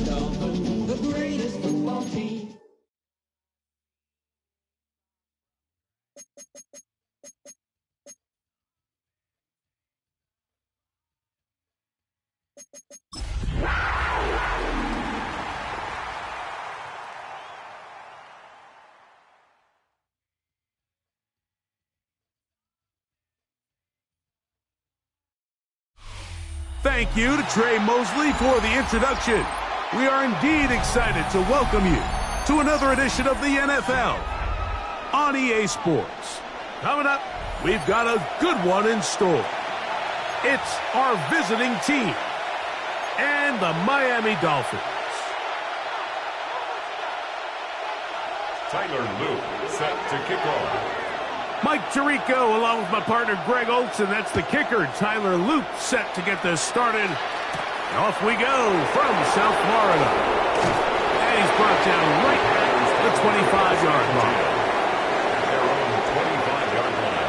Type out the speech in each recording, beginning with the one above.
Dolphins, the greatest football team. Thank you to Trey Mosley for the introduction. We are indeed excited to welcome you to another edition of the NFL on EA Sports. Coming up, we've got a good one in store. It's our visiting team and the Miami Dolphins. Tyler Luke set to kick off. Mike Tirico along with my partner Greg Olson. That's the kicker, Tyler Luke, set to get this started. And off we go from South Florida. And he's brought down right at the 25-yard line. Their own 25-yard line.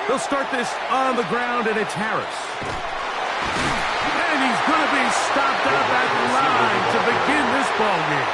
They'll start this on the ground, and it's Harris. And he's going to be stopped up at the line to begin this ball game.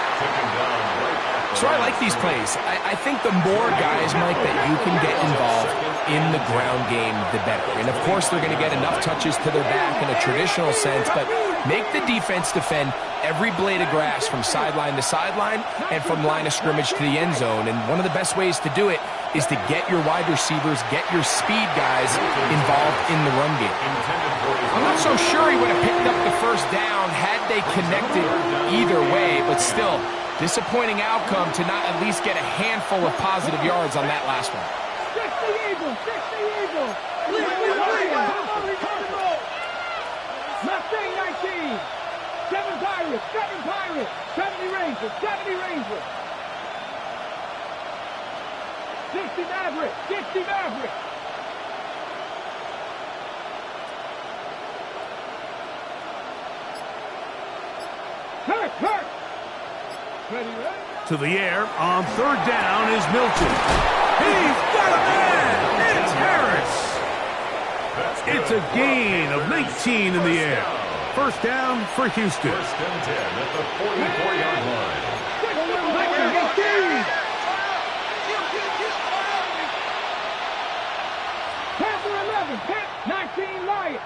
So I like these plays. I think the more guys, Mike, that you can get involved in the ground game, the better. And, of course, they're going to get enough touches to their back in a traditional sense, but make the defense defend every blade of grass from sideline to sideline and from line of scrimmage to the end zone. And one of the best ways to do it is to get your wide receivers, get your speed guys involved in the run game. I'm not so sure he would have picked up the first down had they connected either way, but still, disappointing outcome to not at least get a handful of positive yards on that last one. 60 Eagles! 60 Eagles! Mustang 19! 7 Pirates! 7 Pirates! 70 Rangers! 70 Rangers! 60 Mavericks! 60 Mavericks! Hurt! Ready? To the air on third down is Milton. He's got a man! It's Harris! It's a gain of 19 in the air. First down for Houston. First and 10 at the 44-yard line. Panther 11, 19 Lions.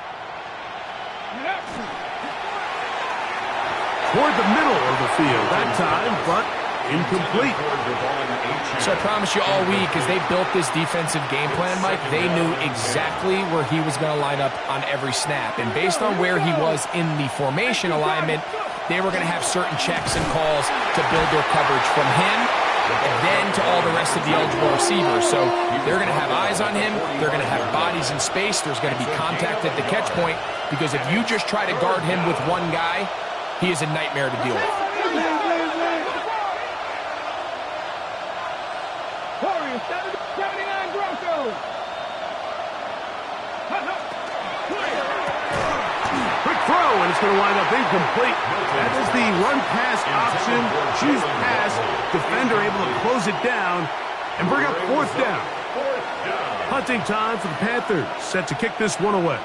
Toward the middle of the field that time, but incomplete. So I promise you all week, as they built this defensive game plan, Mike, they knew exactly where he was going to line up on every snap. And based on where he was in the formation alignment, they were going to have certain checks and calls to build their coverage from him and then to all the rest of the eligible receivers. So they're going to have eyes on him. They're going to have bodies in space. There's going to be contact at the catch point, because if you just try to guard him with one guy, he is a nightmare to deal with. Warriors, 79 Broncos. Quick throw, and it's going to wind up incomplete. That is the run-pass option. Choose pass. Defender able to close it down and bring up fourth down. Hunting time for the Panthers, set to kick this one away.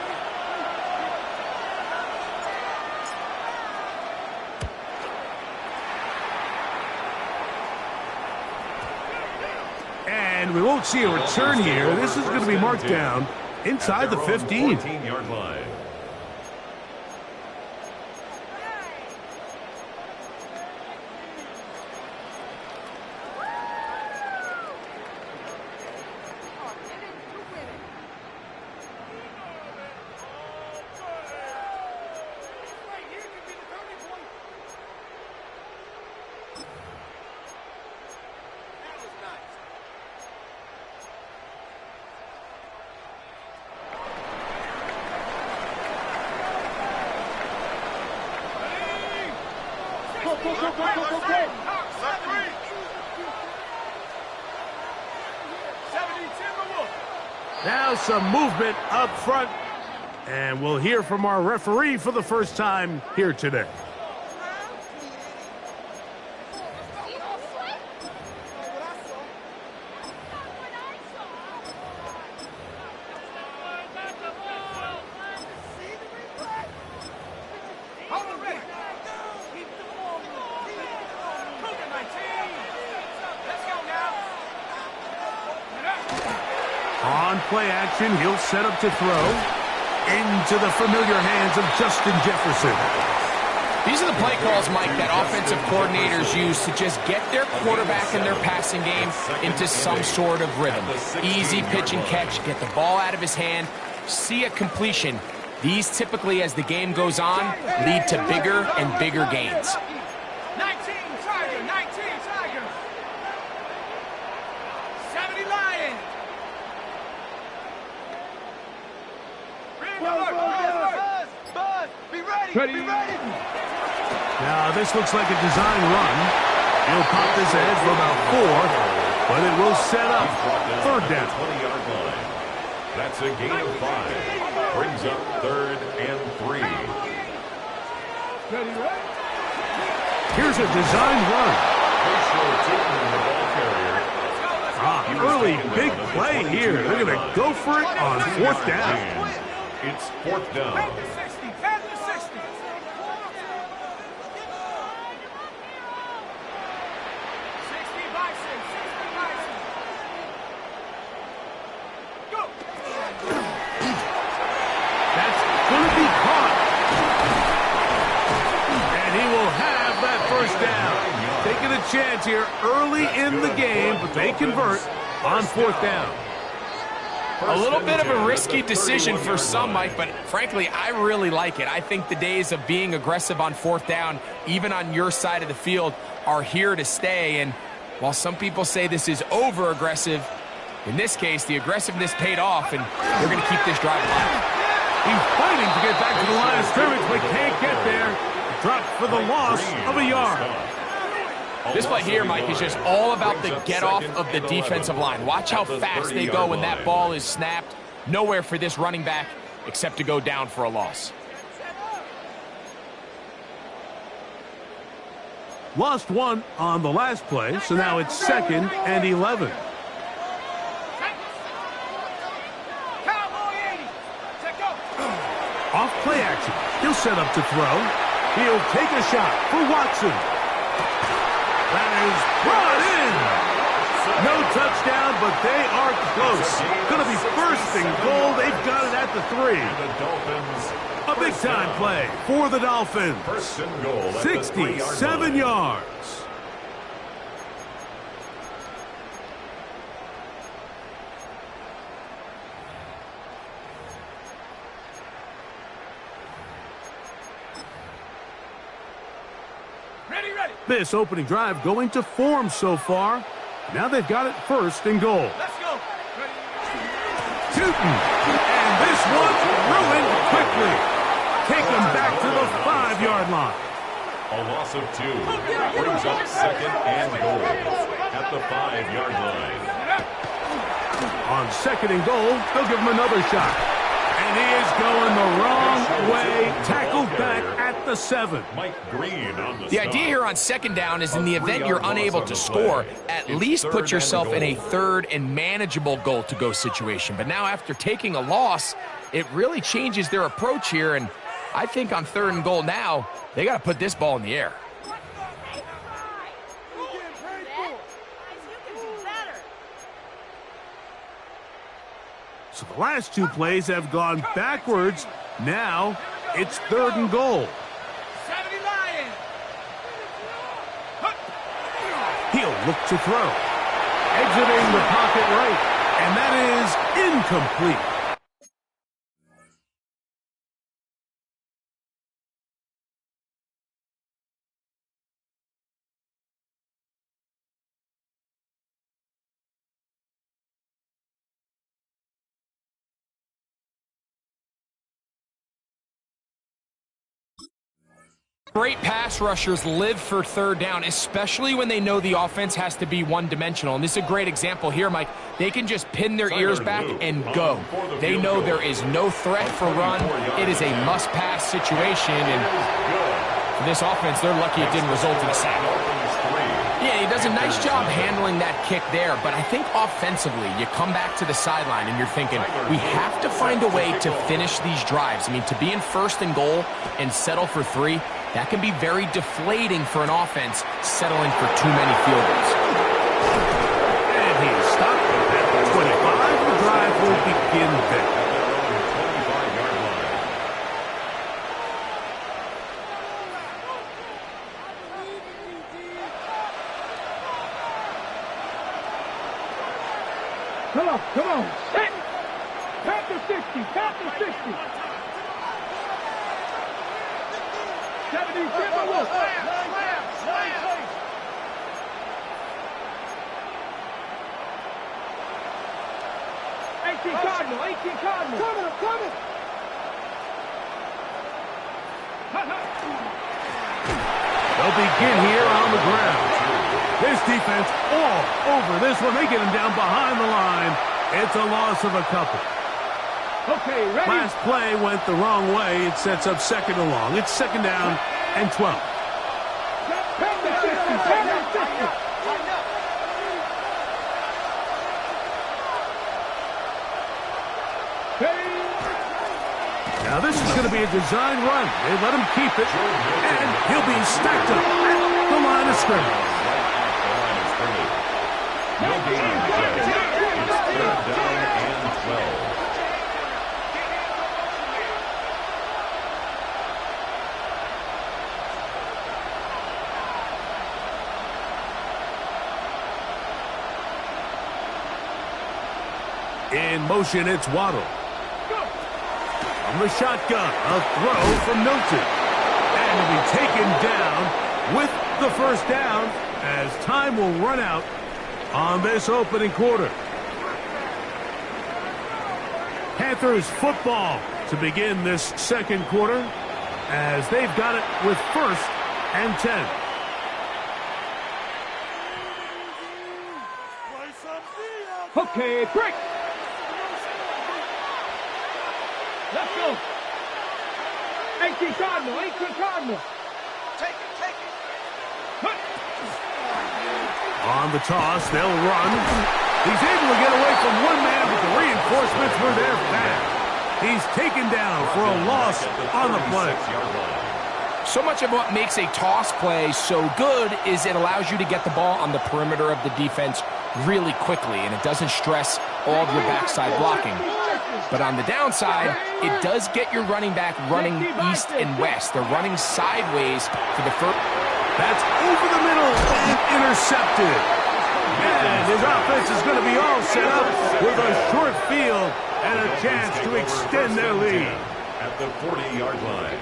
And we won't see a return here. This is going to be marked down inside the 15. 14-yard line. Now some movement up front, and we'll hear from our referee for the first time here today. On play action, he'll set up to throw into the familiar hands of Justin Jefferson. These are the play calls, Mike, that offensive coordinators use to just get their quarterback and their passing game into some sort of rhythm. Easy pitch and catch, get the ball out of his hand, see a completion. These typically, as the game goes on, lead to bigger and bigger gains. 19 Tiger, 19 Tiger. 70 Lion. Buzz, be ready, be ready. Now, this looks like a design run. He'll pop this ahead for about 4, but it will set up third down. 20-yard line. That's a gain of 5. Brings up 3rd and 3. Here's a design run. Early big play here. They're going to go for it on 4th down. It's 4th down. 60, 60. 60 Bison. Go. That's going to be caught. And he will have that first down. Taking a chance here early in the game, but they convert on 4th down. A little bit of a risky decision for some, Mike, but frankly, I really like it. I think the days of being aggressive on 4th down, even on your side of the field, are here to stay. And while some people say this is over-aggressive, in this case, the aggressiveness paid off, and they're going to keep this drive alive. He's fighting to get back to the line of scrimmage, but can't get there. Dropped for the loss of a yard. This play here, Mike, is just all about the get-off of the defensive line. Watch how fast they go when that ball is snapped. Nowhere for this running back except to go down for a loss. Lost 1 on the last play, so now it's 2nd and 11. Cowboy 80. Check go. Off play action. He'll set up to throw. He'll take a shot for Watson. That is brought in. No touchdown, but they are close. Going to be 1st and goal. They've got it at the 3. The Dolphins. A big-time play for the Dolphins. 1st and goal at the 67 yards. Ready. This opening drive going to form so far. Now they've got it 1st and goal. Let's go. Tootin'. And this one ruined quickly. Take them back to the 5-yard line. A loss of 2. Brings up 2nd and goal at the 5-yard line. On 2nd and goal, they'll give him another shot. And he is going the wrong way. Tackled back at the 7. Mike Green on The idea here on 2nd down is in the event you're unable to score, at least put yourself in a 3rd and manageable goal-to-go situation. But now after taking a loss, it really changes their approach here. And I think on 3rd and goal now, they got to put this ball in the air. So the last 2 plays have gone backwards. Now it's 3rd and goal. 70 Lion. He'll look to throw. Exiting the pocket right. And that is incomplete. Great pass rushers live for third down, especially when they know the offense has to be one-dimensional. And this is a great example here, Mike. They can just pin their ears back and go. They know there is no threat for run. It is a must-pass situation, and for this offense, they're lucky it didn't result in a sack. Yeah, he does a nice job handling that kick there, but I think offensively, you come back to the sideline and you're thinking, we have to find a way to finish these drives. I mean, to be in first and goal and settle for 3, that can be very deflating for an offense settling for too many field goals. And he's stopped at the 25. The drive will begin there. Come on, set! Tap the 60, tap the 60. 70, slam, slam. 18 Cardinal, 18 Cardinal. Coming. They'll begin here on the ground. This defense all over this one. They get him down behind the line. It's a loss of a couple. Okay, ready? Last play went the wrong way. It sets up second and long. It's second down and 12. Tap the 60, tap the 60. Now this is going to be a design run. They let him keep it, and he'll be stacked up at the line of scrimmage. No gain on the play. It's third down and 12. In motion, it's Waddle. From the shotgun, a throw from Milton. And he'll be taken down with the first down as time will run out on this opening quarter. Panthers football to begin this second quarter as they've got it with first and 10. Okay, break. Let's go. 18 Cardinal, 18 Cardinal. Take it. On the toss, they'll run. He's able to get away from one man, but the reinforcements were there fast. He's taken down for a loss on the play. So much of what makes a toss play so good is it allows you to get the ball on the perimeter of the defense really quickly, and it doesn't stress all of your backside blocking. But on the downside, it does get your running back running east and west. They're running sideways for the first. That's over the middle and intercepted. And his offense is going to be all set up with a short field and a chance to extend their lead. At the 40-yard line.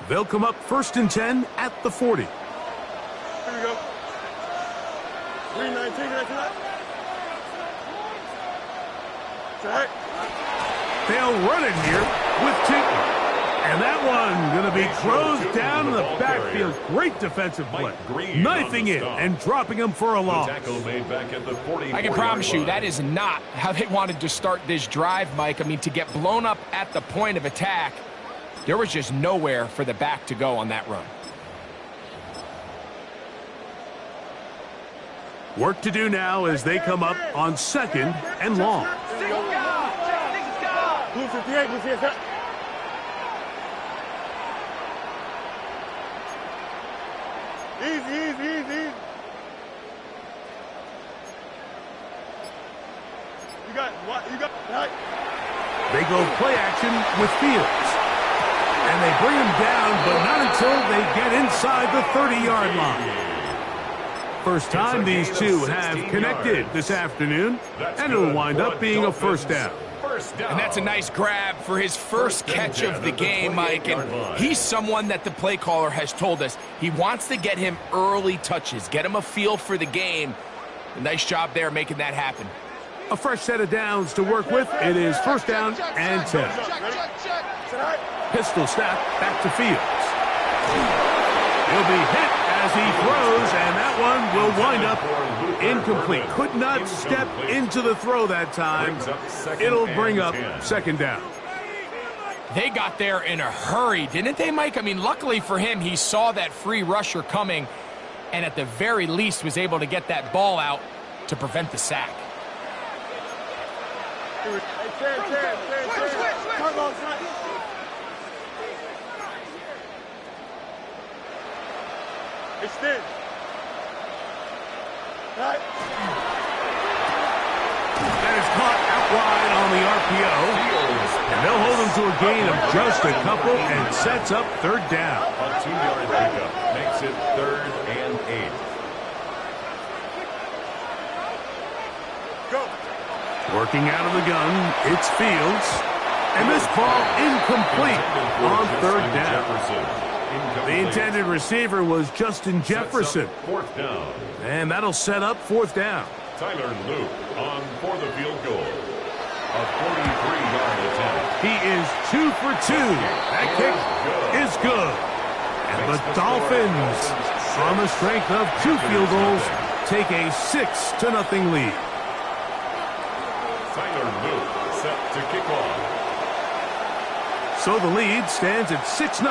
They'll come up first and 10 at the 40. Here we go. 319, Check. They'll run it here with Tinker. And that one going to be closed down in the backfield. Great defensive play. Knifing it and dropping him for a loss. Tackle made back at the 40. I can promise you that is not how they wanted to start this drive, Mike. I mean, to get blown up at the point of attack, there was just nowhere for the back to go on that run. Work to do now as they come up on second and long. Blue 58, Blue 58. Easy. You got what? You got right. They go play action with Fields. And they bring him down, but not until they get inside the 30-yard line. First time these two have connected this afternoon, and it'll wind up being a first down. first down. And that's a nice grab for his first catch of the game, Mike. And he's someone that the play caller has told us he wants to get him early touches, get him a feel for the game. A nice job there making that happen. A fresh set of downs to work with. It is first down and 10. Pistol snap back to Fields. He'll be hit as he throws, and that one will wind up incomplete. Could not step into the throw that time. It'll bring up second down. They got there in a hurry, didn't they, Mike? I mean, luckily for him, he saw that free rusher coming and at the very least was able to get that ball out to prevent the sack. Extend. Right. That is caught out wide on the RPO. And they'll hold him to a gain of just a couple and sets up third down. A 2-yard pickup makes it 3rd and 8. Go. Working out of the gun, it's Fields. And this ball incomplete on third down. The intended receiver was Justin Jefferson. 4th down. And that'll set up fourth down. Tyler Luke on for the field goal. A 43-yard attempt. He is 2 for 2. That kick is good. And the Dolphins, on the strength of 2 field goals, take a 6-0 lead. Tyler Luke set to kick off. So the lead stands at 6-0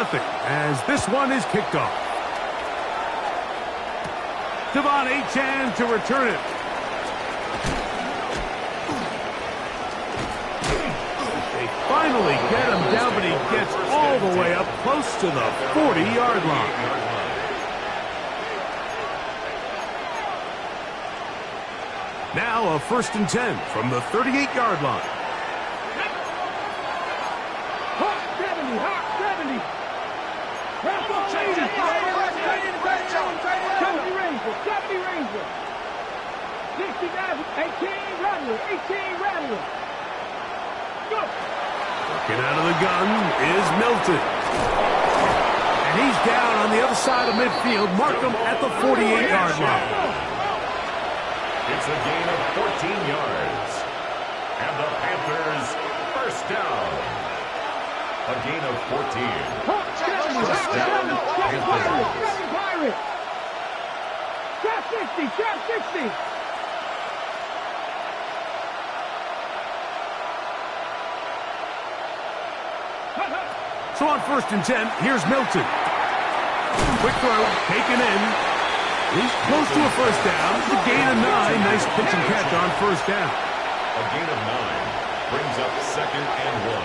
as this one is kicked off. Devon Achane to return it. They finally get him down, but he gets all the way up close to the 40-yard line. Now a 1st and 10 from the 38-yard line. Working out of the gun is Milton. And he's down on the other side of midfield. Mark him at the 48-yard line. It's a gain of 14 yards. And the Panthers first down. A gain of 14. First down, Panthers. Trap 60, trap 60. So on 1st and 10, here's Milton. Quick throw, taken in. He's close to a first down. The gain of 9. Nice pitch and catch on first down. A gain of 9 brings up 2nd and 1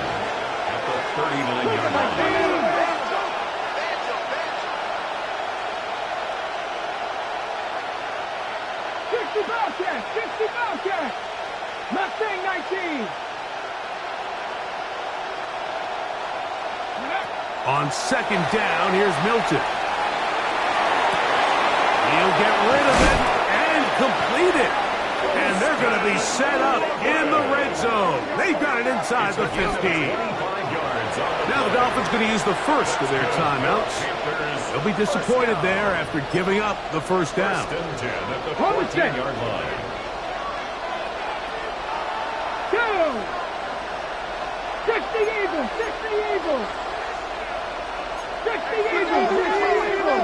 at the 39-yard line. 60 Bobcat. Mustang 19. On 2nd down, here's Milton. He'll get rid of it and complete it. And they're going to be set up in the red zone. They've got it inside the 15. Now the Dolphins going to use the first of their timeouts. They'll be disappointed there after giving up the first down. 14-yard line. 60 Eagles, 60 Eagles. 60 Eagles, 60 Eagles.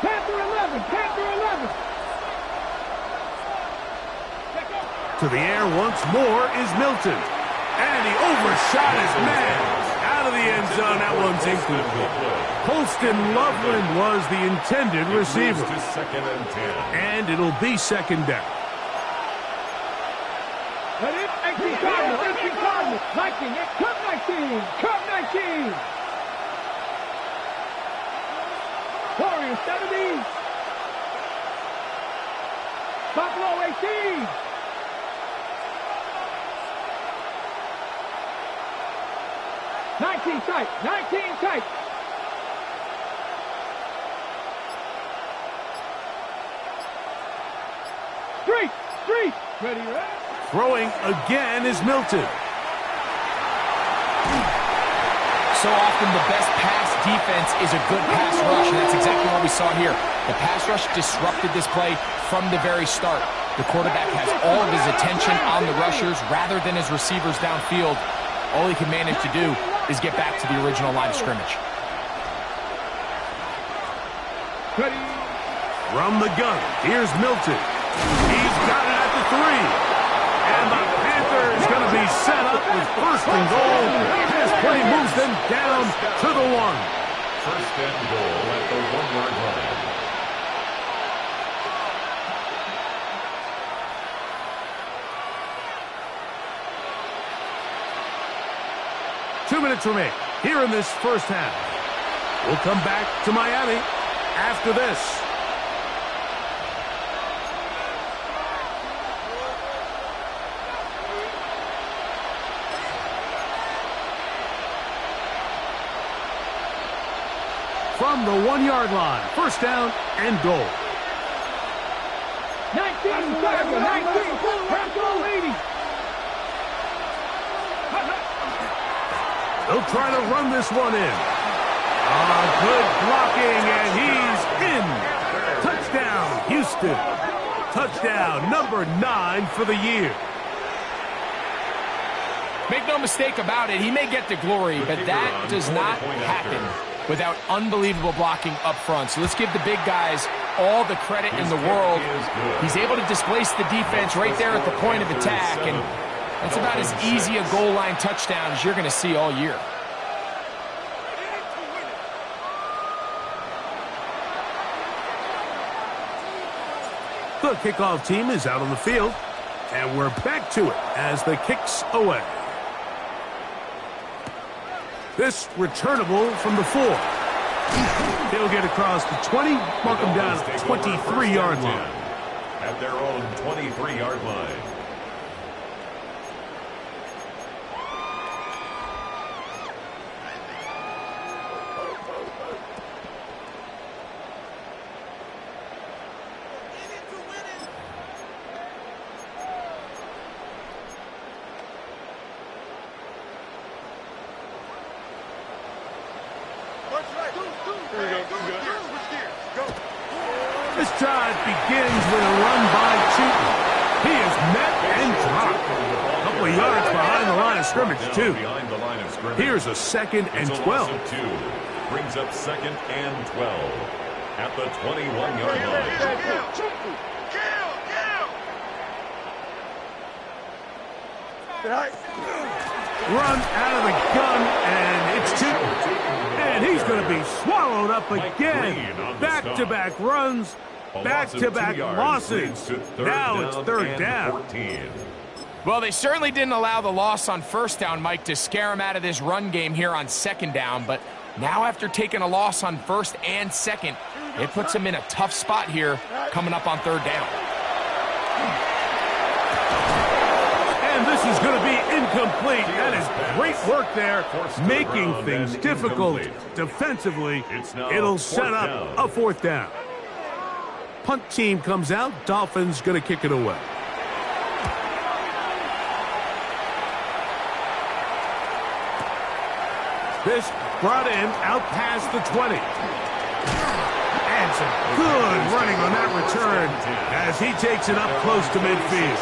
Panther 11, Panther 11. To the air once more is Milton. And he overshot his man. Out of the end zone, that one's incomplete. Colston Loveland was the intended receiver. To 2nd and 10. And it'll be second down. Ready? 18 Cardinals, 18 Cardinals. 19, Cup 19, Cup 19. Warriors 70. Buffalo 18. Tight, 19 tight. Street, ready, Throwing again is Milton. So often the best pass defense is a good pass rush, and that's exactly what we saw here. The pass rush disrupted this play from the very start. The quarterback has all of his attention on the rushers rather than his receivers downfield. All he can manage to do is get back to the original line of scrimmage. From the gun, here's Milton. He's got it at the 3. And the Panthers going to be set up with first and goal. This play moves them down to the 1. First and goal at the 1-yard line. Two minutes remain here in this first half. We'll come back to Miami after this. From the 1-yard line, first down and goal. 19 seconds, 19, goal 80. They'll try to run this one in. Good blocking, and he's in. Touchdown, Houston. Touchdown, number 9 for the year. Make no mistake about it, he may get the glory, but that does not happen without unbelievable blocking up front. So let's give the big guys all the credit in the world. He's able to displace the defense right there at the point of attack, and that's about as easy a goal line touchdown as you're going to see all year. The kickoff team is out on the field, and we're back to it as the kick's away. This returnable from the 4. He'll get across the 20, mark him down at the 23-yard line. At their own 23-yard line. This drive begins with a run by Cheaton. He is met and dropped. A couple of yards behind the line of scrimmage, too. Here's a second and 12. Brings up second and 12 at the 21-yard line. Run out of the gun, and it's Cheaton. And he's going to be swallowed up again. Back-to-back runs, back-to-back losses. Now it's third down. Well, they certainly didn't allow the loss on first down, Mike, to scare him out of this run game here on second down. But now after taking a loss on first and second, it puts him in a tough spot here coming up on third down. And this is going to be incomplete. That is great work there, making things difficult defensively. It'll set up a fourth down. Punt team comes out. Dolphins going to kick it away. This brought in out past the 20. And some good running on that return as he takes it up close to midfield.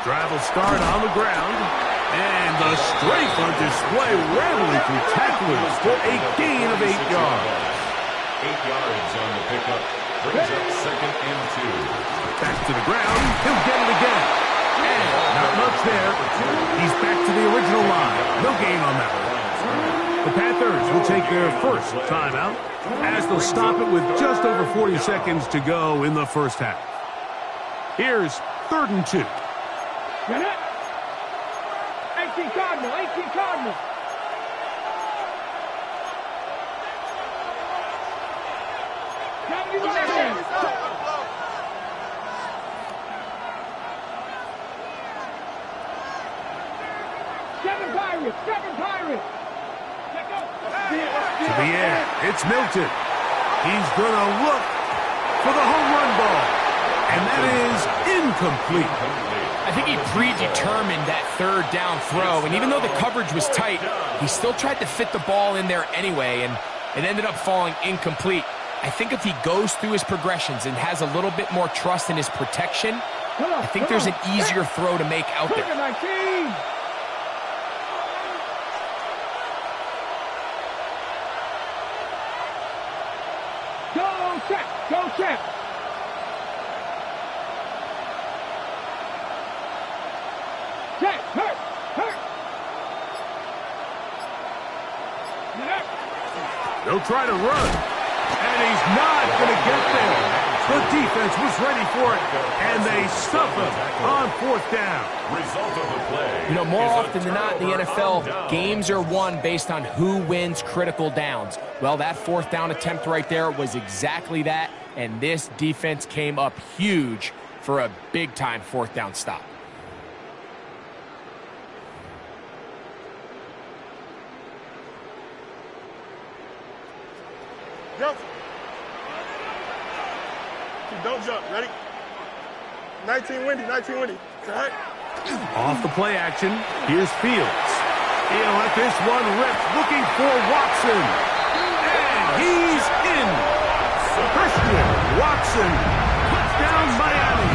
Drive will start on the ground, and the strength on display, rattling through tacklers for a gain of 8 yards. 8 yards on the pickup, brings up second and 2. Back to the ground, he'll get it again. And not much there. He's back to the original line. No gain on that one. The Panthers will take their first timeout as they'll stop it with just over 40 seconds to go in the first half. Here's 3rd and 2. Get it? 18 Cardinal, 18 Cardinal. Pirates, 7 Pirates. To the air, it's Milton. He's going to look for the home run ball. And that is incomplete. I think he predetermined that third down throw, and even though the coverage was tight, he still tried to fit the ball in there anyway, and it ended up falling incomplete. I think if he goes through his progressions and has a little bit more trust in his protection, I think there's an easier throw to make out there. 19. Go check, go check. Check, hurt, hurt. They'll try to run, and he's not going to get there. The defense was ready for it, and they stuff him on 4th down. Result of the play. You know, more is a often than not in the turnover on NFL, down. games are won based on who wins critical downs. Well, that 4th down attempt right there was exactly that, and this defense came up huge for a big-time 4th down stop. Jump. Don't jump. Ready? 19 windy, 19 windy. Right? Off the play action, here's Fields. He'll let this one rip, looking for Watson. And he's in. Christian Watson, touchdown Miami.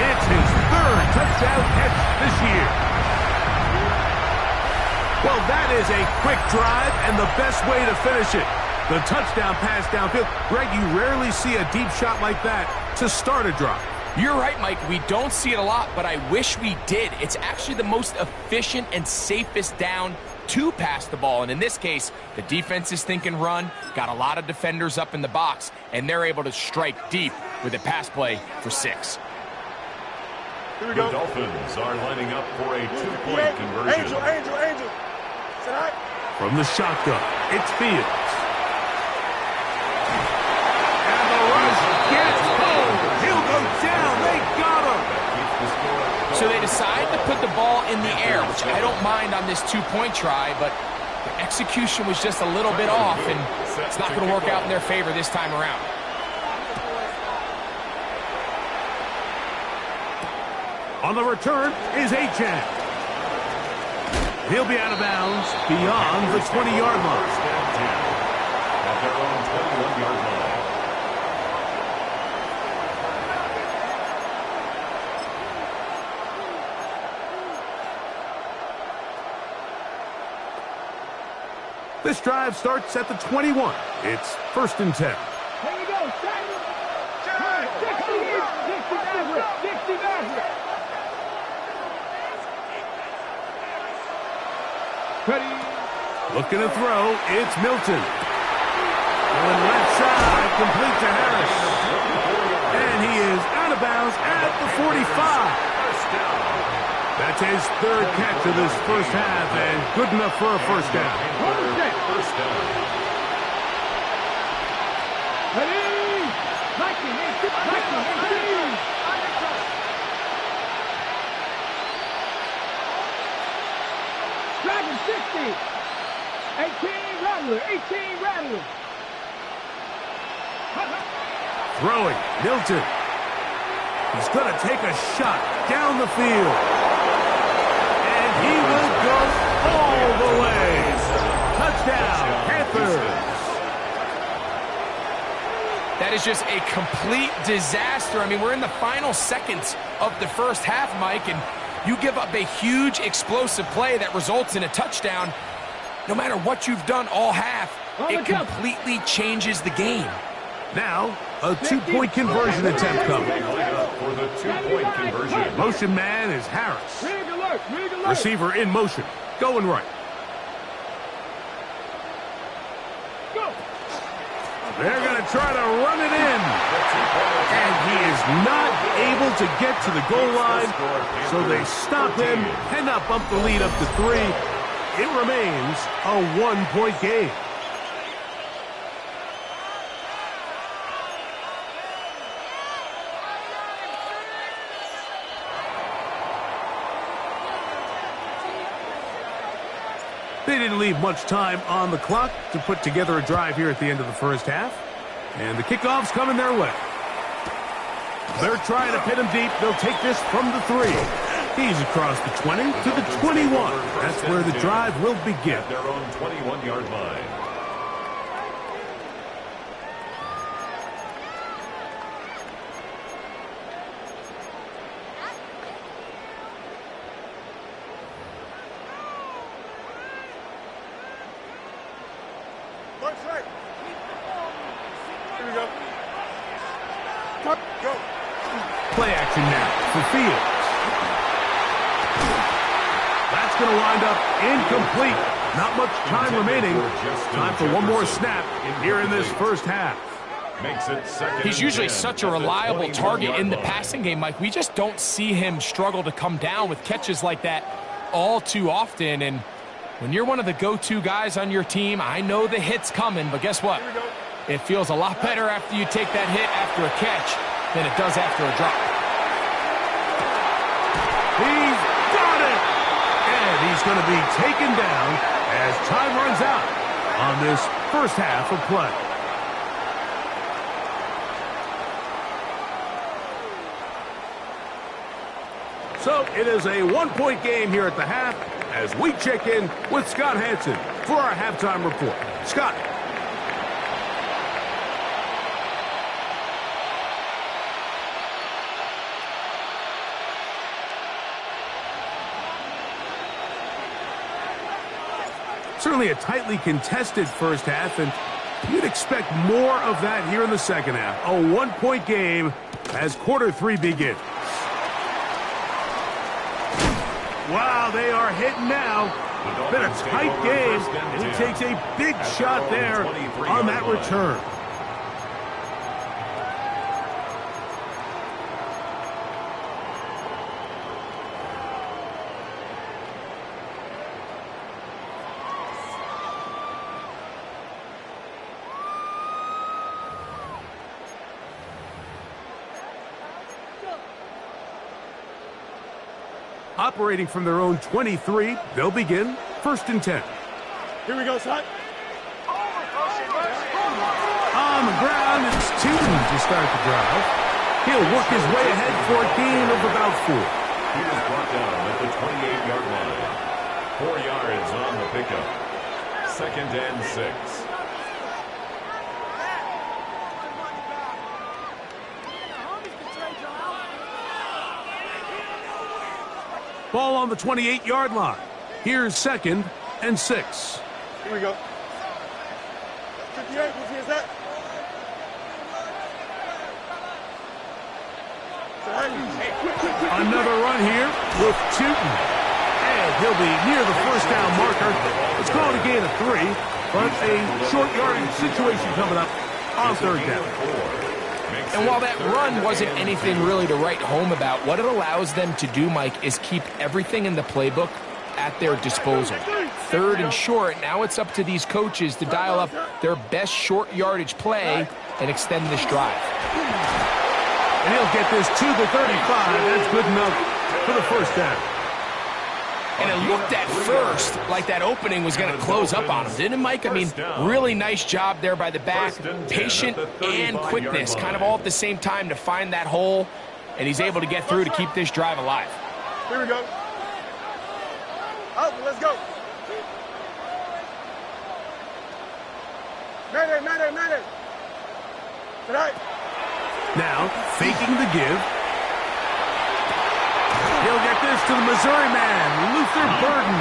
It's his 3rd touchdown catch this year. Well, that is a quick drive and the best way to finish it. The touchdown pass downfield. Greg, you rarely see a deep shot like that to start a drive. You're right, Mike. We don't see it a lot, but I wish we did. It's actually the most efficient and safest down to pass the ball. And in this case, the defense is thinking run, got a lot of defenders up in the box, and they're able to strike deep with a pass play for 6. Here we The go. Dolphins are lining up for a 2-point conversion. Angel, angel, angel. Sit right. From the shotgun, it's Fields. And the rush gets home. He'll go down. They got him. So they decide to put the ball in the air, which I don't mind on this 2-point try, but the execution was just a little bit off, and it's not going to work out in their favor this time around. On the return is Achan. He'll be out of bounds beyond the 20-yard line. First and 10 at their own 21-yard line. This drive starts at the 21. It's 1st and 10. Here we go, set. 60 Maverick, 60 Maverick. Ready. Looking to throw, it's Milton. Going left side, complete to Harris. And he is out of bounds at the 45. That's his 3rd catch of this first half, and good enough for a 1st down. First down. Ready. 19. Dragon 60. 18 Rattler, 18 Rattler. Throwing, Milton. He's going to take a shot down the field. And he will go all the way. Touchdown, Panthers. That is just a complete disaster. I mean, we're in the final seconds of the first half, Mike, and you give up a huge explosive play that results in a touchdown. No matter what you've done all half, it completely changes the game. Now, a 2-point conversion attempt coming. They line up for the 2-point conversion. Motion man is Harris. Rig alert, rig alert. Receiver in motion, going right. Go. They're going to try to run it in. And he is not able to get to the goal line, so they stop him, cannot bump the lead up to 3. It remains a 1-point game. They didn't leave much time on the clock to put together a drive here at the end of the first half. And the kickoff's coming their way. They're trying to pin him deep. They'll take this from the 3. He's across the 20 to the 21. That's where the drive will begin. At their own 21-yard line. Play action now for Fields. That's going to wind up incomplete. Not much time remaining. Time for one more snap here in this first half. Makes it second. He's usually such a reliable target in the passing game, Mike. We just don't see him struggle to come down with catches like that all too often. And when you're one of the go-to guys on your team, I know the hit's coming, but guess what? It feels a lot better after you take that hit after a catch than it does after a drop. He's got it! And he's going to be taken down as time runs out on this first half of play. So it is a one-point game here at the half as we check in with Scott Hansen for our halftime report. Scott. Certainly a tightly contested first half, and you'd expect more of that here in the second half. A one-point game as quarter 3 begins. Wow, they are hitting now. Been a tight game, and he takes a big shot there on that return. Operating from their own 23, they'll begin 1st and 10. Here we go, son. On the ground, it's Tootin to start the drive. He'll work his way ahead for a gain of about 4. He is brought down at the 28-yard line. 4 yards on the pickup. 2nd and 6. Ball on the 28-yard line. Here's 2nd and 6. Here we go. 58, what's his that? Another run here with Tootin. And he'll be near the first down marker. It's called a gain of 3, but a short yardage situation coming up on 3rd down. And while that run wasn't anything really to write home about, what it allows them to do, Mike, is keep everything in the playbook at their disposal. 3rd and short, now it's up to these coaches to dial up their best short yardage play and extend this drive. And he'll get this to the 35. That's good enough for the first down. And it looked at first like that opening was going to close up on him, didn't it, Mike? I mean, really nice job there by the back. Patient and quickness, kind of all at the same time to find that hole. And he's able to get through to keep this drive alive. Here we go. Out, let's go. Mayday. Tonight. Now, faking the give. He'll get this to the Missouri man, Luther Burden.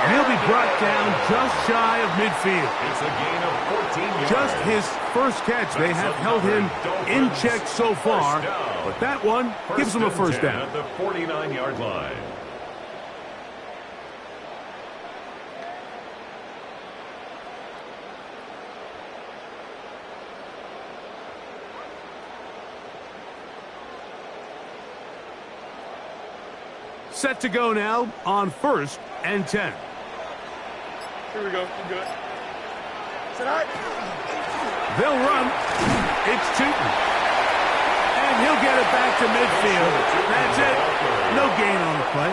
And he'll be brought down just shy of midfield. It's a gain of 14 yards. Just his first catch. They have held him in check so far, but that one gives him a first down. At the 49-yard line. Set to go now on 1st and 10. Here we go. I'm good. Tonight. They'll run. It's Tootin. And he'll get it back to midfield. That's it. No gain on the play.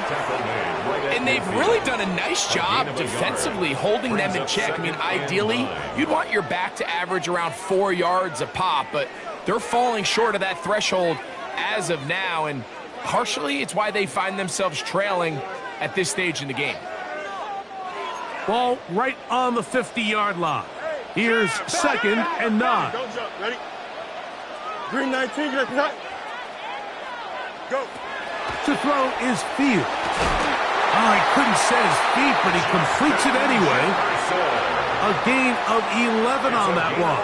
And they've really done a nice job defensively holding them in check. I mean, ideally, you'd want your back to average around 4 yards a pop, but they're falling short of that threshold as of now, and partially it's why they find themselves trailing at this stage in the game. Ball right on the 50-yard line. Here's 2nd and 9. Don't jump. Ready? Green 19, get up. Go. To throw is Fields. Oh, he couldn't set his feet, but he completes it anyway. A gain of 11 on that one.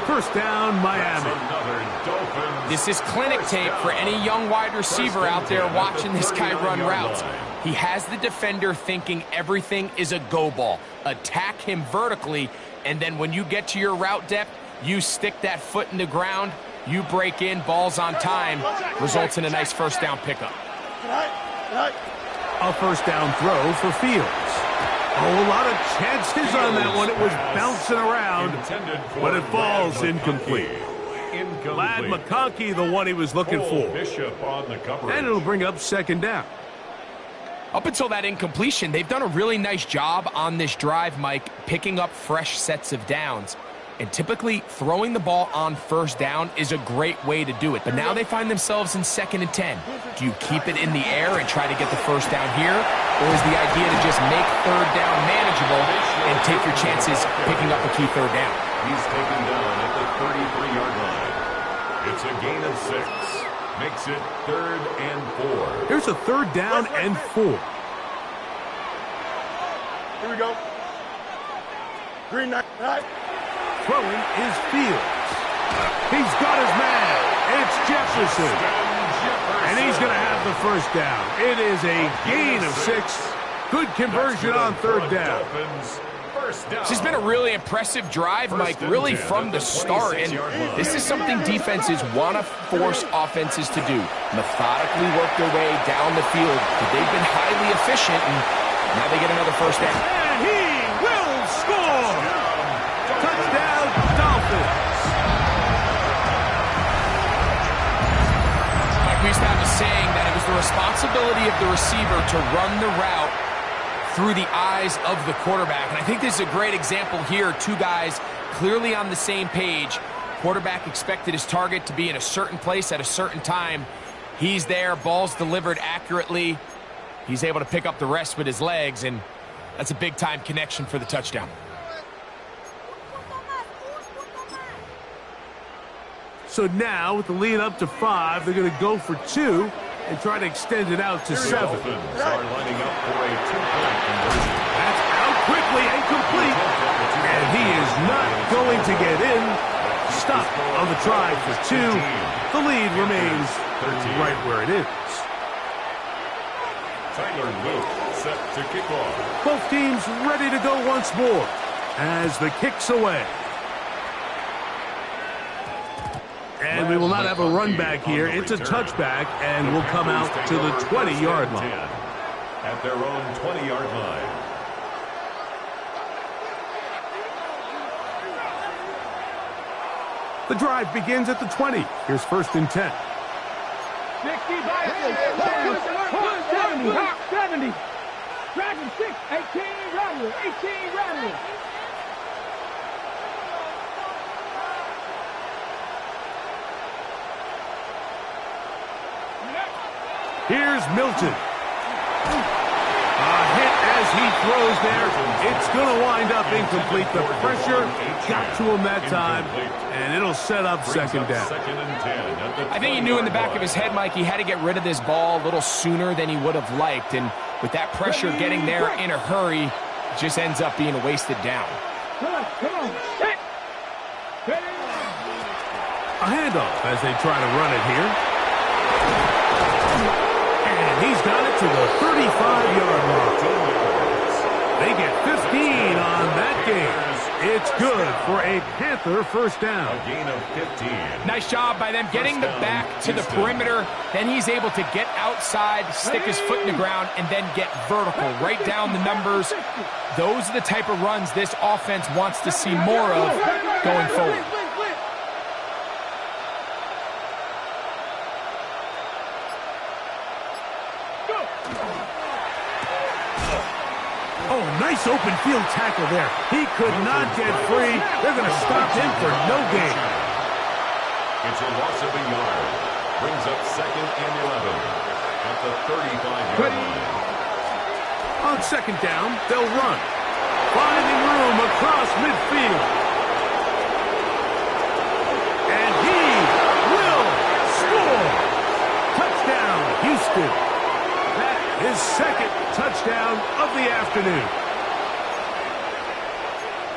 First down, Miami. This is clinic tape for any young wide receiver out there watching this guy run routes. He has the defender thinking everything is a go ball. Attack him vertically, and then when you get to your route depth, you stick that foot in the ground, you break in, ball's on time, results in a nice first down pickup. A first down throw for Fields. Oh, a lot of chances on that one. It was bouncing around, but it falls incomplete. Lad McConkey, the one he was looking for. And it'll bring up 2nd down. Up until that incompletion, they've done a really nice job on this drive, Mike, picking up fresh sets of downs. And typically, throwing the ball on first down is a great way to do it. But now they find themselves in 2nd and 10. Do you keep it in the air and try to get the first down here? Or is the idea to just make 3rd down manageable and take your chances picking up a key 3rd down? He's taken down at the 33-yard line. It's a gain of 6. Makes it 3rd and 4. Here's a 3rd down and 4. Here we go. Green 19. Throwing is Fields. He's got his man. It's Jefferson. And he's going to have the first down. It is a gain of 6. Good conversion on 3rd down. This has been a really impressive drive, Mike, really from the start. And this is something defenses want to force offenses to do. Methodically work their way down the field. But they've been highly efficient, and now they get another first down. And he will score. Touchdown, Dolphins. Like we used to have a saying that it was the responsibility of the receiver to run the route through the eyes of the quarterback. And I think this is a great example here. Two guys clearly on the same page. Quarterback expected his target to be in a certain place at a certain time. He's there, ball's delivered accurately. He's able to pick up the rest with his legs, and that's a big-time connection for the touchdown. So now, with the lead up to 5, they're going to go for 2 and try to extend it out to 7. Dolphins are lining up for a 2-point conversion. That's out quickly and complete. And he is not going to get in. Stop on the try for 2. The lead remains right where it is. Tyler Luke set to kick off. Both teams ready to go once more as the kick's away. And we will not have a run back here. It's a touchback, and will come out to the 20-yard line. At their own 20-yard line. The drive begins at the 20. Here's 1st and 10. 60 by 70. Dragon 6, 18 Rattler, 18 Rattler. Here's Milton. A hit as he throws there. It's going to wind up incomplete. The pressure got to him that time, and it'll set up 2nd down. I think he knew in the back of his head, Mike, he had to get rid of this ball a little sooner than he would have liked. And with that pressure getting there in a hurry, it just ends up being a wasted down. Come on. A handoff as they try to run it here. And he's got it to the 35-yard line. They get 15 on that game. It's good for a Panther first down. A gain of 15. Nice job by them getting the back to the perimeter. Then he's able to get outside, stick his foot in the ground, and then get vertical, right down the numbers. Those are the type of runs this offense wants to see more of going forward. Oh, nice open field tackle there. He could not get free. They're going to stop him for no gain. It's a loss of a yard. Brings up 2nd and 11 at the 35-yard line. On 2nd down, they'll run. Finding room across midfield. And he will score. Touchdown, Houston. That is 2nd touchdown of the afternoon.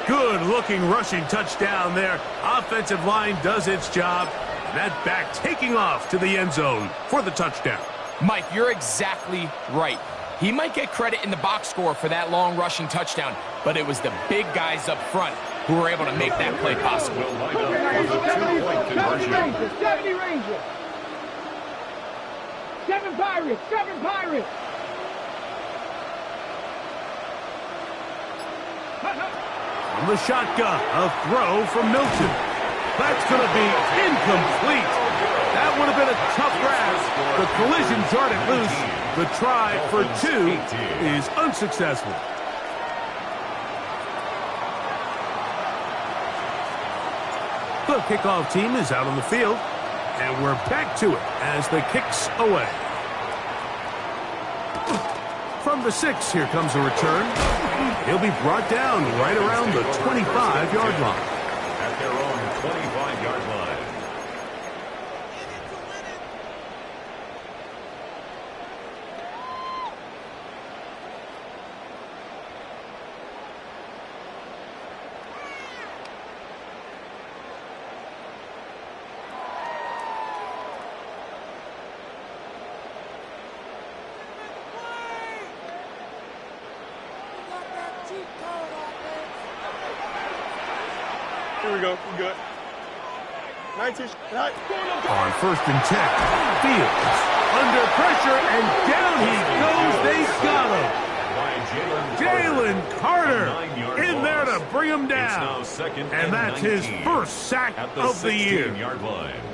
Good-looking rushing touchdown there. Offensive line does its job. That back taking off to the end zone for the touchdown. Mike, you're exactly right. He might get credit in the box score for that long rushing touchdown, but it was the big guys up front who were able to make that play possible. Will line up for the 2-point conversion. 70 Rangers. 7 Pirates. 7 Pirates. From the shotgun, a throw from Milton. That's going to be incomplete. That would have been a tough grab. The collision jarred it loose. The try for 2 is unsuccessful. The kickoff team is out on the field, and we're back to it as the kick's away. From the 6, here comes a return. He'll be brought down right around the 25-yard line. At their own 25-yard line. Here we go. We good. 19. Right. On 1st and 10, Fields under pressure, and down he goes. They got him. Jalen Carter in there to bring him down. And that's his first sack of the year.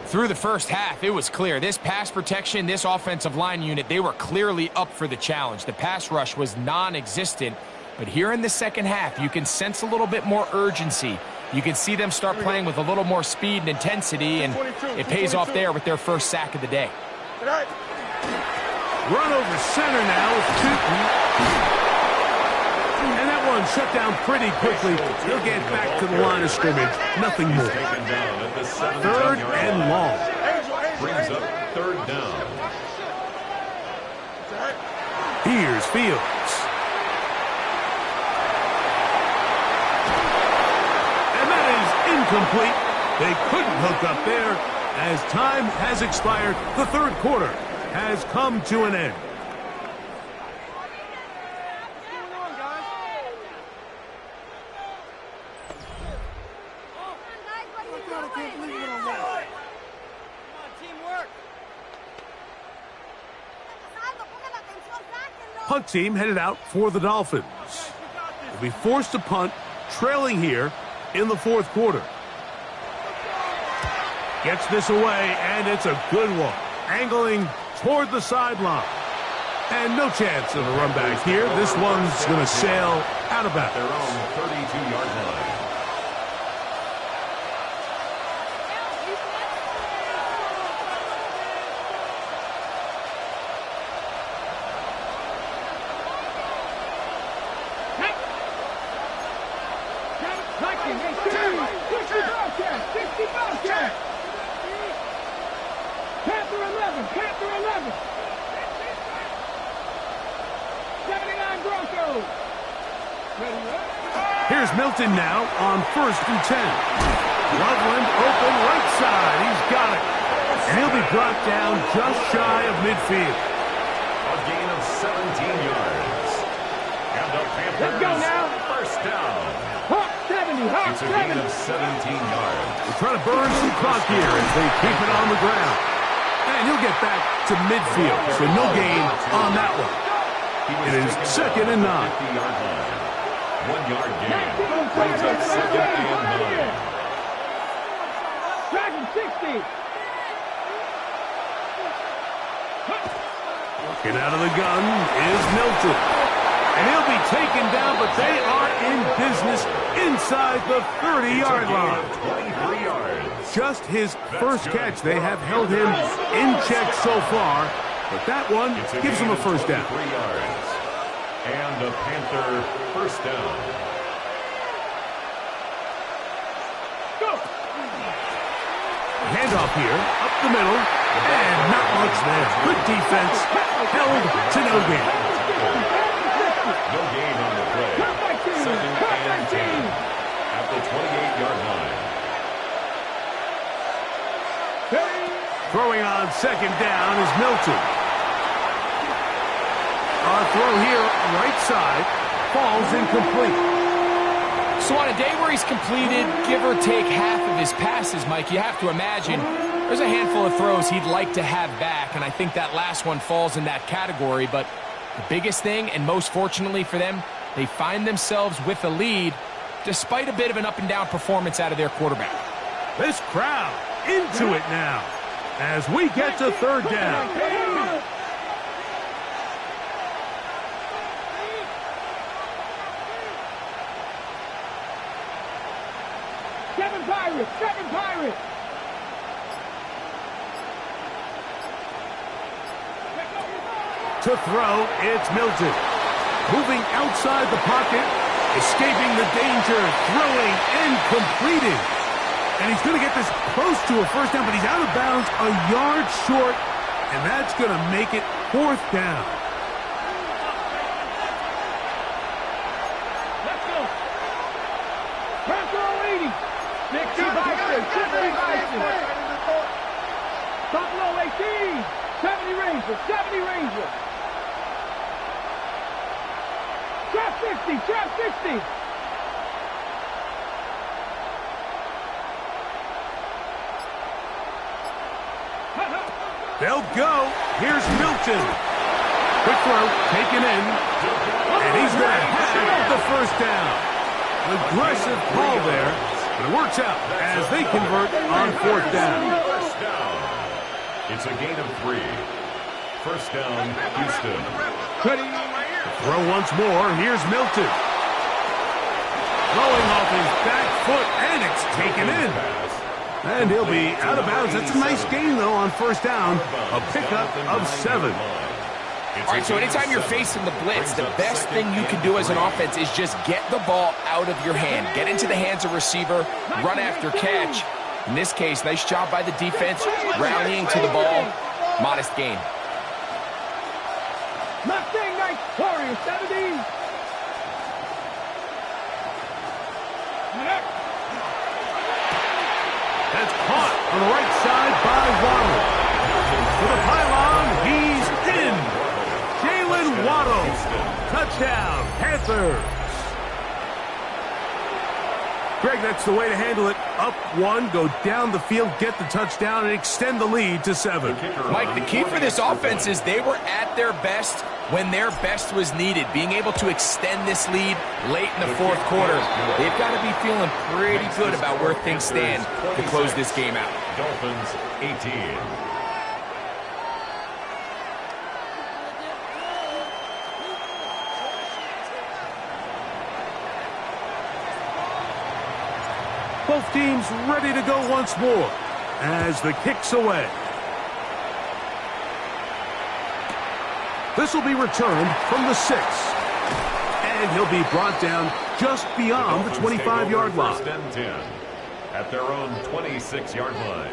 Through the first half, it was clear. This pass protection, this offensive line unit, they were clearly up for the challenge. The pass rush was non-existent. But here in the second half, you can sense a little bit more urgency. You can see them start playing with a little more speed and intensity, and it pays off there with their first sack of the day. Run over center now with Tootin. And that one shut down pretty quickly. He'll get back to the line of scrimmage. Nothing more. 3rd and long. Brings up 3rd down. Here's Fields. And that is incomplete. They couldn't hook up there. As time has expired, the 3rd quarter has come to an end. Punt team headed out for the Dolphins. They'll be forced to punt, trailing here in the 4th quarter. Gets this away, and it's a good one. Angling toward the sideline. And no chance of a run back here. This one's going to sail out of bounds. Their own 32-yard line. Here's Milton now on 1st and 10. Loveland open right side. He's got it. And he'll be brought down just shy of midfield. A gain of 17 yards. And the Panthers Let's go now. first down. Hawk 70, Hawk It's a gain 70. of 17 yards. They're trying to burn some clock here as they keep it on the ground. And he'll get back to midfield, so no gain on that one. It is 2nd and 9. 50-yard line. 1-yard gain. Brings up 2nd and 9. Dragon 60. And out of the gun is Milton. And he'll be taken down, but they are in business inside the 30-yard line. 23 yards. Just his first catch. They have held him in check so far, but that one gives him a first down. 3 yards. And the Panther first down. Handoff here, up the middle, and not much there. Good defense, held to no gain. No gain on the play. Second and 10 at the 28-yard line. Throwing on second down is Milton. Our throw here, right side, falls incomplete. So on a day where he's completed, give or take half of his passes, Mike, you have to imagine there's a handful of throws he'd like to have back, and I think that last one falls in that category. But the biggest thing, and most fortunately for them, they find themselves with a lead despite a bit of an up-and-down performance out of their quarterback. This crowd into it now as we get to third down. Seven Pirates! To throw, it's Milton. Moving outside the pocket, escaping the danger, throwing and completing. And he's going to get this close to a first down, but he's out of bounds a yard short, and that's going to make it fourth down. Let's go! Panther 80! 60 Bison! 70 Bison! Buffalo 18! 70 Rangers! 70 Rangers! Trap 60! Trap 60! They'll go. Here's Milton. Quick throw, taken in. And he's going to have the first down. Aggressive call there. But it works out as they convert on fourth down. First down. It's a gain of 3. First down, Houston. Throw once more. Here's Milton. Throwing off his back foot, and it's taken in. And he'll be out of bounds. That's a nice gain, though, on first down. A pickup of 7. All right, so anytime you're facing the blitz, the best thing you can do as an offense is just get the ball out of your hand. Get into the hands of receiver, run after catch. In this case, nice job by the defense, rallying to the ball. Modest gain. Mustang Knights, Warriors 70. That's caught on the right side by Waddle. To the pylon, he's in. Jalen Waddle. Touchdown, Panthers. Greg, that's the way to handle it. Up 1, go down the field, get the touchdown, and extend the lead to 7. Mike, the key for this offense is they were at their best when their best was needed. Being able to extend this lead late in the fourth quarter, they've got to be feeling pretty good about where things stand to close this game out. Dolphins 18. Both teams ready to go once more as the kick's away. This will be returned from the 6. And he'll be brought down just beyond the 25-yard line. First and 10 at their own 26-yard line.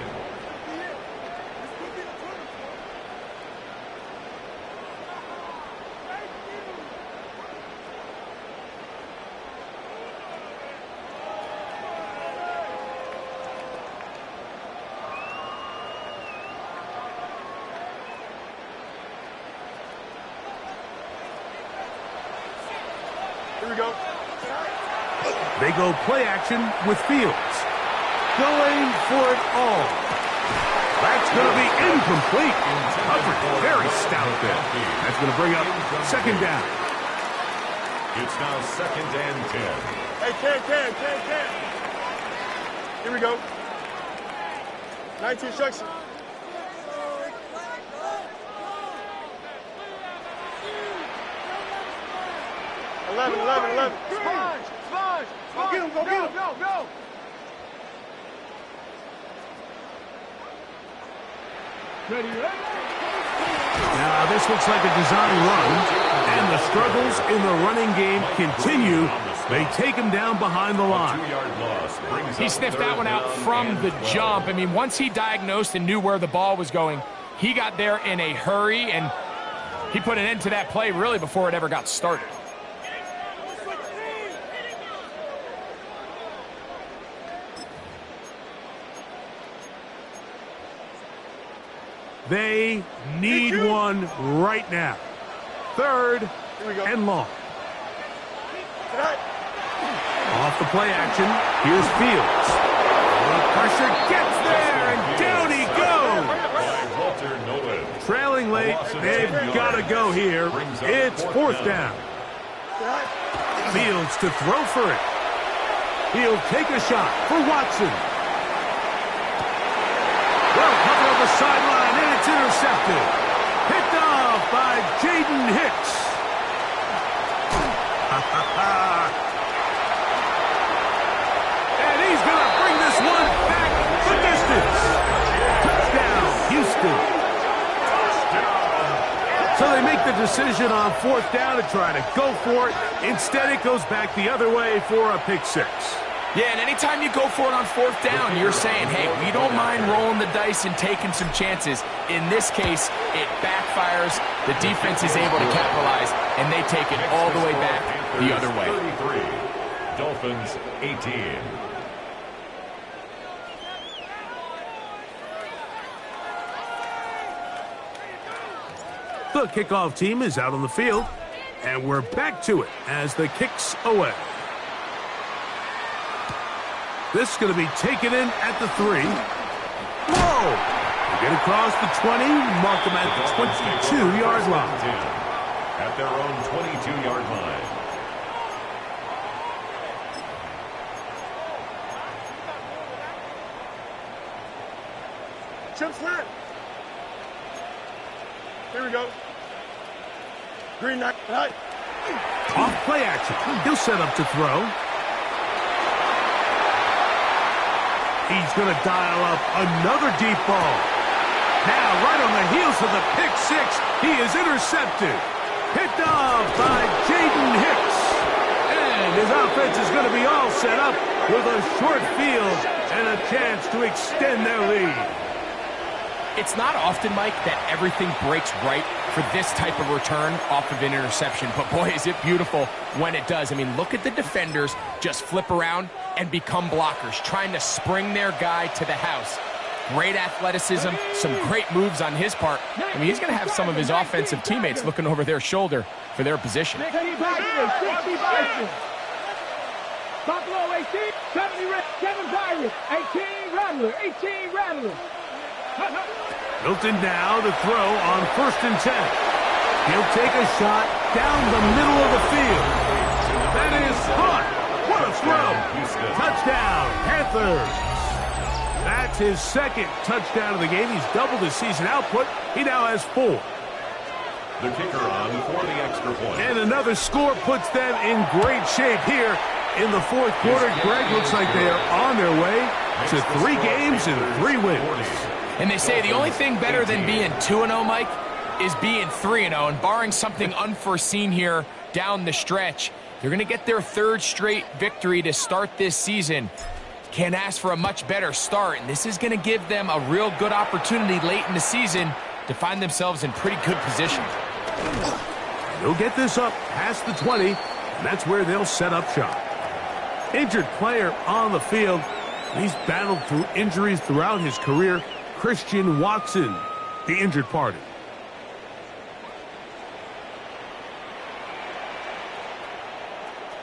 Here we go. They go play action with Fields. Going for it all. That's going to be incomplete. Coverage very stout there. That's going to bring up second down. It's now second and 10. Hey, Can. Here we go. 19 instruction. 11, 11, 11. Sponge. Go get him, go get him. Go. Ready. Now, this looks like a design run, and the struggles in the running game continue. They take him down behind the line. He sniffed that one out from the jump. I mean, once he diagnosed and knew where the ball was going, he got there in a hurry, and he put an end to that play really before it ever got started. They need one right now. Third and long. Off the play action, here's Fields. The pressure gets there, and down he goes. Trailing late, they've got to go here. It's fourth down. Fields to throw for it. He'll take a shot for Watson. Well covered on the sideline, and it's intercepted. Picked off by Jaden Hicks. And he's going to bring this one back the distance. Touchdown, Houston. So they make the decision on fourth down to try to go for it. Instead, it goes back the other way for a pick six. Yeah, and anytime you go for it on fourth down, you're saying, hey, we don't mind rolling the dice and taking some chances. In this case, it backfires. The defense is able to capitalize, and they take it all the way back the other way. 33, Dolphins 18. The kickoff team is out on the field, and we're back to it as the kick's away. This is going to be taken in at the 3. Whoa! They get across the 20, mark them at the 22-yard line. At their own 22-yard line. Chip slant. Here we go. Green knight. Off play action. He'll set up to throw. He's going to dial up another deep ball. Now, right on the heels of the pick six, he is intercepted. Picked off by Jaden Hicks. And his offense is going to be all set up with a short field and a chance to extend their lead. It's not often, Mike, that everything breaks right for this type of return off of an interception. But, boy, is it beautiful when it does. I mean, look at the defenders just flip around and become blockers, trying to spring their guy to the house. Great athleticism, some great moves on his part. I mean, he's going to have some of his offensive teammates looking over their shoulder for their position. 60 Bison. Buffalo 18, 70 7 Pirates, 18 Rattler, 18 Rattler. Hilton now to throw on 1st and 10. He'll take a shot down the middle of the field. That is caught. What a throw. Touchdown, Panthers. That's his second touchdown of the game. He's doubled his season output. He now has 4. The kicker on for the extra point. And another score puts them in great shape here in the fourth quarter. Greg, looks like they are on their way to 3 games and 3 wins. And they say the only thing better than being 2-0, Mike, is being 3-0. And barring something unforeseen here down the stretch, they're going to get their 3rd straight victory to start this season. Can't ask for a much better start. And this is going to give them a real good opportunity late in the season to find themselves in pretty good position. They'll get this up past the 20, and that's where they'll set up shop. Injured player on the field. He's battled through injuries throughout his career. Christian Watson, the injured party.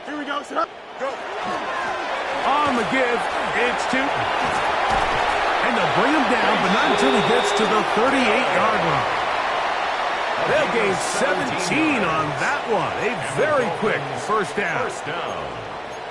Here we go. Set up. Go. On the give, it's 2. And they'll bring him down, but not until he gets to the 38-yard line. They'll gain 17 on that one. A very quick first down.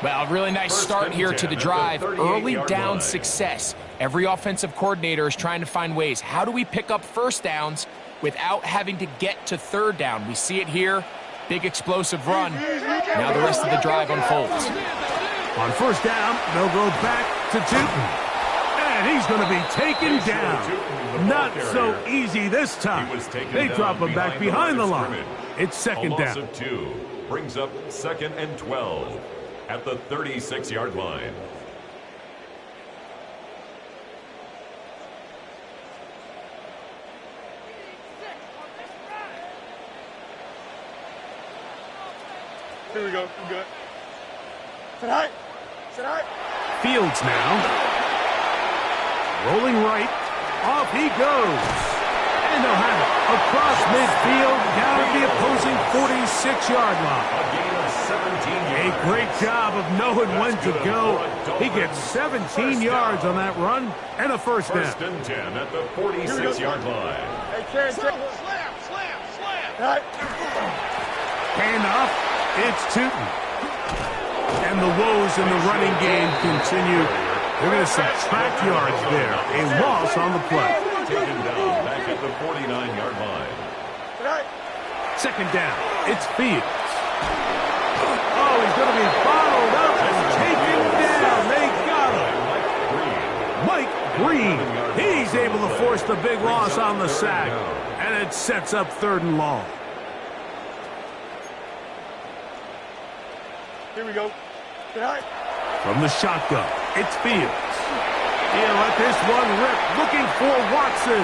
Well, really nice start here to the drive. Early down success. Every offensive coordinator is trying to find ways. How do we pick up first downs without having to get to 3rd down? We see it here Big explosive run. Now the rest of the drive unfolds. On first down, they'll go back to Tootin. And he's going to be taken down. Not so easy this time. They drop him back behind the line. It's second down. A loss of 2 brings up 2nd and 12 at the 36-yard line. Here we go. We good. Sit high. Sit high. Fields now. Rolling right. Off he goes. And they'll have it across midfield down at the opposing 46-yard line. A gain of 17 yards. A great job of knowing when to go. He gets 17 yards on that run and a first down. First and 10 at the 46-yard line. Hey, Karen, slam. Handoff. It's Tootin. And the woes in the running game continue. They're going to subtract yards there. A loss on the play. Taken down back at the 49-yard line. Second down. It's Fields. Oh, he's going to be bottled up and taken down. They got him. Mike Green. He's able to force the big loss on the sack. And it sets up 3rd and long. Here we go. Sit high. From the shotgun, it's Fields. He'll let this one rip, looking for Watson.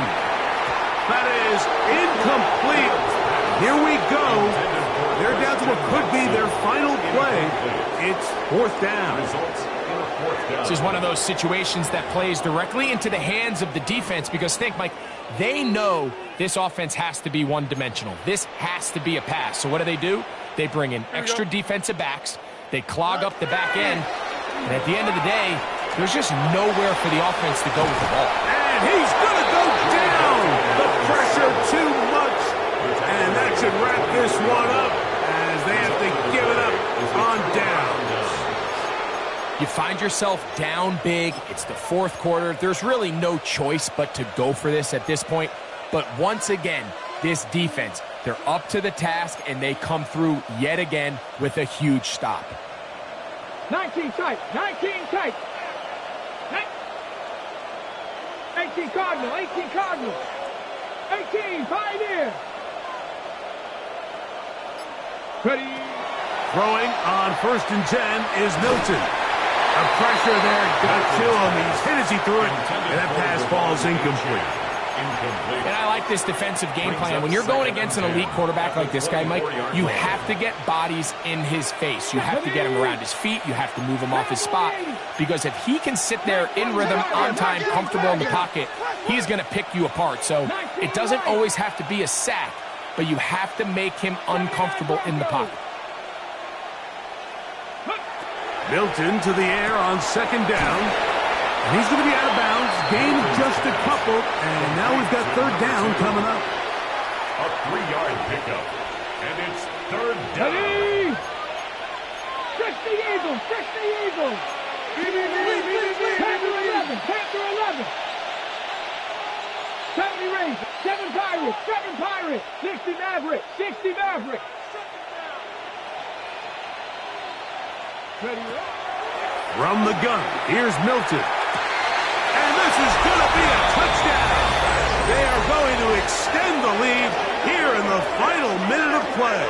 That is incomplete. Here we go. They're down to what could be their final play. It's 4th down. This is one of those situations that plays directly into the hands of the defense because think, Mike, they know this offense has to be one-dimensional. This has to be a pass. So what do? They bring in extra defensive backs. They clog up the back end. And at the end of the day, there's just nowhere for the offense to go with the ball. And he's going to go down. The pressure too much. And that should wrap this one up as they have to give it up on downs. You find yourself down big. It's the 4th quarter. There's really no choice but to go for this at this point. But once again, this defense, they're up to the task, and they come through yet again with a huge stop. 19 tight. 19 tight. 18 Cardinal. 18 Cardinal. 18 Pioneer. Ready. Throwing on 1st and 10 is Milton. The pressure there got to him. He's hit as he threw it, and that pass falls incomplete. And I like this defensive game plan. When you're going against an elite quarterback like this guy, Mike, you have to get bodies in his face. You have to get him around his feet. You have to move him off his spot. Because if he can sit there in rhythm, on time, comfortable in the pocket, he's going to pick you apart. So it doesn't always have to be a sack, but you have to make him uncomfortable in the pocket. Milton to the air on 2nd down. And he's going to be out of bounds. Gained just a couple. And now we've got 3rd down coming up. A 3-yard pickup. And it's 3rd down. Ready. 60 Eagles. 60 Eagles. Panther 11. Panther 11. 70 Rangers. 7 Pirates. 7 Pirates. 60 Mavericks. 60 Mavericks. Ready. From the gun, here's Milton. And this is going to be a touchdown. They are going to extend the lead here in the final minute of play.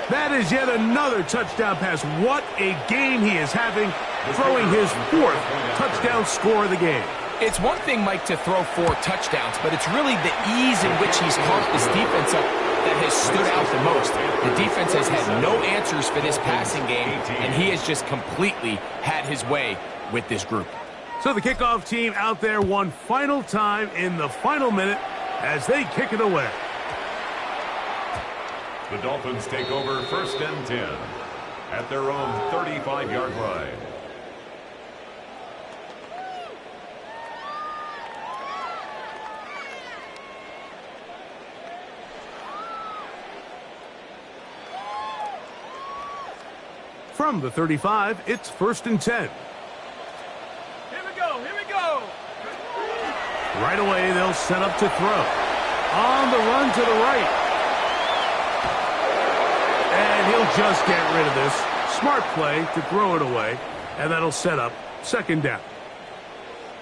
That is yet another touchdown pass. What a game he is having, throwing his 4th touchdown score of the game. It's one thing, Mike, to throw 4 touchdowns, but it's really the ease in which he's caught this defense up that has stood out the most. The defense has had no answers for this passing game, and he has just completely had his way with this group. So the kickoff team out there one final time in the final minute as they kick it away. The Dolphins take over 1st and 10 at their own 35-yard line. From the 35, it's 1st and 10. Here we go. Here we go. Right away, they'll set up to throw. On the run to the right. just get rid of this. Smart play to throw it away, and that'll set up second down.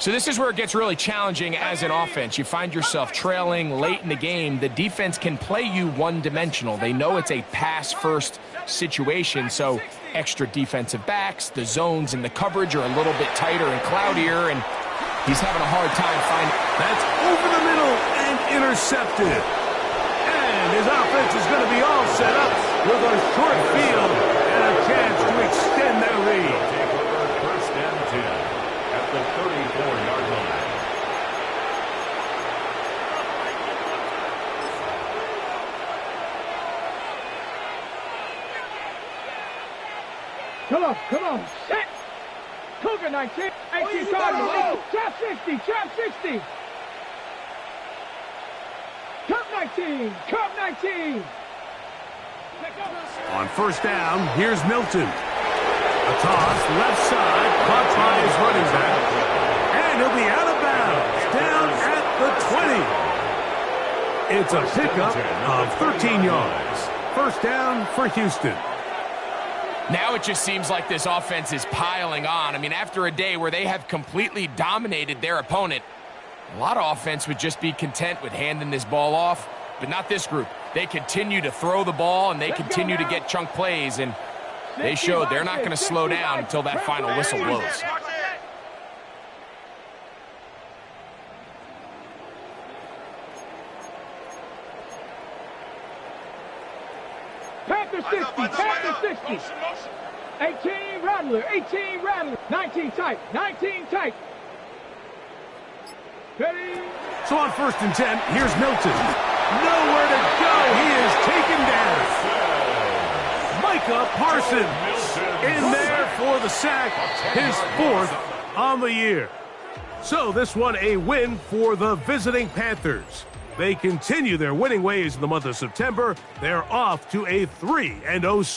So this is where it gets really challenging as an offense. You find yourself trailing late in the game. The defense can play you one-dimensional. They know it's a pass-first situation, so extra defensive backs, the zones and the coverage are a little bit tighter and cloudier, and he's having a hard time finding. That's over the middle and intercepted. And his offense is going to be all set up with a short field and a chance to extend their lead. Take over first and 10 at the 34-yard line. Come on, set. Cougar 19, 18 Cardinals, trap 60, trap 60. Cup 19, Cup 19. On first down, here's Milton. A toss, left side, caught by his running back. And he'll be out of bounds, down at the 20. It's a pickup of 13 yards. First down for Houston. Now it just seems like this offense is piling on. I mean, after a day where they have completely dominated their opponent, a lot of offense would just be content with handing this ball off, but not this group. They continue to throw the ball, and they continue to get chunk plays, and they showed they're not going to slow down until that final whistle blows. Panther 60, Panther 60. 18 Rattler, 18 Rattler. 19 tight, 19 tight. Ready? So on first and 10, here's Milton. Nowhere to go. He is taken down. Micah Parsons in there for the sack, his fourth on the year. So this one a win for the visiting Panthers. They continue their winning ways in the month of September. They're off to a 3-0 start.